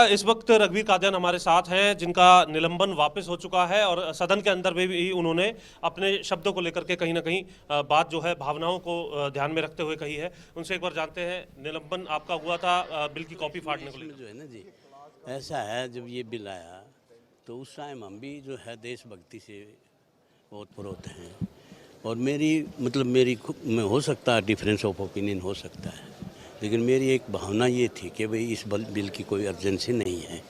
इस वक्त रघुवीर कादियान हमारे साथ हैं, जिनका निलंबन वापस हो चुका है और सदन के अंदर भी उन्होंने अपने शब्दों को लेकर के कहीं ना कहीं बात जो है भावनाओं को ध्यान में रखते हुए कही है। उनसे एक बार जानते हैं, निलंबन आपका हुआ था बिल की कॉपी फाड़ने को लेकर। जो है ना जी, ऐसा है, जब ये बिल आया तो उस टाइम हम भी जो है देशभक्ति से ओतप्रोत हैं। और मेरी में हो सकता है डिफरेंस ऑफ ओपिनियन हो सकता है, लेकिन मेरी एक भावना ये थी कि भाई इस बिल की कोई अर्जेंसी नहीं है,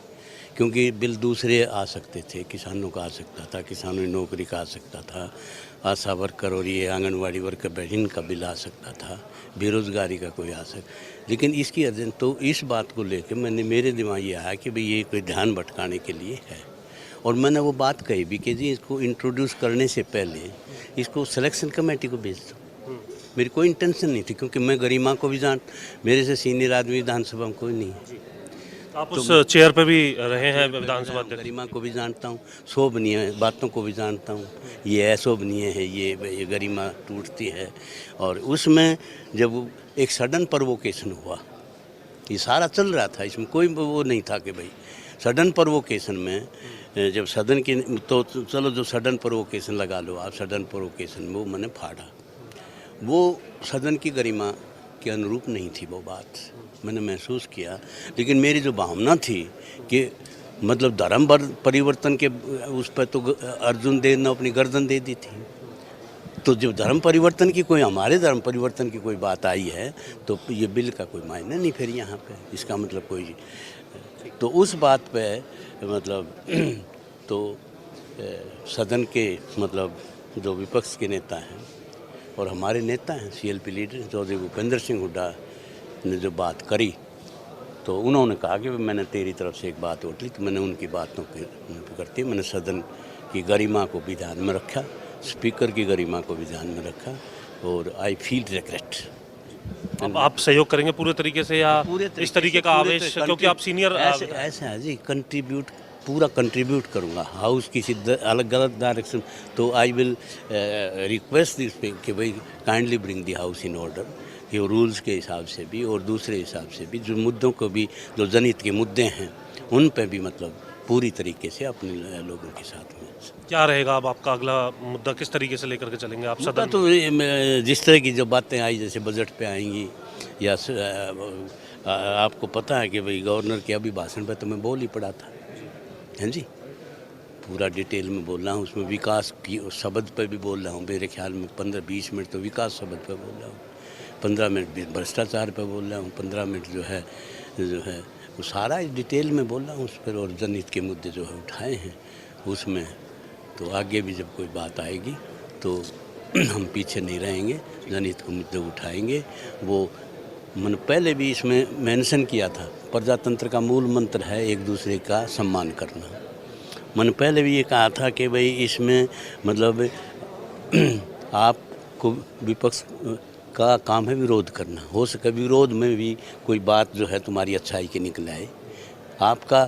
क्योंकि बिल दूसरे आ सकते थे। किसानों का आ सकता था, किसानों की नौकरी का आ सकता था, आशा वर्कर और ये आंगनवाड़ी वर्कर इनका बिल आ सकता था, बेरोज़गारी का कोई आ सकता। लेकिन इसकी अर्जेंट तो इस बात को लेकर मेरे दिमाग ये आया कि भाई ये कोई ध्यान भटकाने के लिए है। और मैंने वो बात कही भी कि जी इसको इंट्रोड्यूस करने से पहले इसको सिलेक्शन कमेटी को भेज दो। मेरी कोई इंटेंशन नहीं थी, क्योंकि मैं गरिमा को भी मेरे से सीनियर आदमी विधानसभा में कोई नहीं है। आप उस चेयर पर भी रहे हैं विधानसभा अध्यक्ष। गरिमा को भी जानता हूँ, शोभनीय बातों को भी जानता हूँ। ये अशोभनीय है, ये गरिमा टूटती है। और उसमें जब एक सडन प्रोवोकेशन हुआ, ये सारा चल रहा था, इसमें कोई वो नहीं था कि भाई सडन प्रोवोकेशन में जब सदन की तो चलो जो सडन प्रोवोकेशन लगा लो आप, सडन प्रोवोकेशन में वो मैंने फाड़ा। वो सदन की गरिमा के अनुरूप नहीं थी वो बात, मैंने महसूस किया। लेकिन मेरी जो भावना थी कि मतलब धर्म परिवर्तन के उस पर तो अर्जुन देव ने अपनी गर्दन दे दी थी। तो जब धर्म परिवर्तन की हमारे धर्म परिवर्तन की कोई बात आई है तो ये बिल का कोई मायने नहीं फिर यहाँ पे, इसका मतलब कोई। तो उस बात पे तो सदन के जो विपक्ष के नेता हैं और हमारे नेता हैं सीएलपी लीडर चौधरी भूपेंद्र सिंह हुड्डा ने जो बात करी, तो उन्होंने कहा कि मैंने तेरी तरफ से एक बात उठ ली। तो मैंने उनकी बातों के करती मैंने सदन की गरिमा को भी ध्यान में रखा, स्पीकर की गरिमा को भी ध्यान में रखा, और आई फील रिग्रेट। अब आप सहयोग करेंगे पूरे तरीके से या इस तरीके का आवेश, क्योंकि आप सीनियर ऐसा है जी, पूरा कंट्रीब्यूट करूंगा हाउस किसी अलग गलत डायरेक्शन। तो आई विल रिक्वेस्ट दिस कि भाई kindly bring the house in order, कि रूल्स के हिसाब से भी और दूसरे हिसाब से भी जो मुद्दों को भी, जो जनहित के मुद्दे हैं उन पे भी पूरी तरीके से अपने लोगों के साथ में। क्या रहेगा अब आपका अगला मुद्दा, किस तरीके से लेकर के चलेंगे आप सदन? तो जिस तरह की जो बातें आई, जैसे बजट पे आएंगी, या आपको पता है कि भाई गवर्नर के अभी भाषण पे तो मैं बोल ही पड़ा था, हैं जी, पूरा डिटेल में बोल रहा हूँ। उसमें विकास की शब्द पे भी बोल रहा हूँ, मेरे ख्याल में 15-20 मिनट तो विकास शब्द पे बोल रहा हूँ, 15 मिनट भ्रष्टाचार पे बोल रहा हूँ, 15 मिनट जो है वो सारा डिटेल में बोल रहा हूँ उस पर। और जनहित के मुद्दे जो है उठाए हैं उसमें। तो आगे भी जब कोई बात आएगी तो हम पीछे नहीं रहेंगे, जनहित के मुद्दे उठाएंगे। वो मैंने पहले भी इसमें मेंशन किया था, प्रजातंत्र का मूल मंत्र है एक दूसरे का सम्मान करना। मैंने पहले भी ये कहा था कि भाई इसमें आपको विपक्ष का काम है विरोध करना, हो सके विरोध में भी कोई बात जो है तुम्हारी अच्छाई के निकल आए। आपका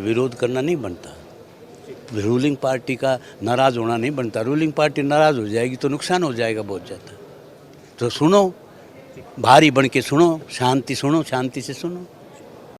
विरोध करना नहीं बनता, रूलिंग पार्टी का नाराज़ होना नहीं बनता। रूलिंग पार्टी नाराज़ हो जाएगी तो नुकसान हो जाएगा बहुत ज़्यादा। तो सुनो, भारी बन के सुनो, शांति से सुनो।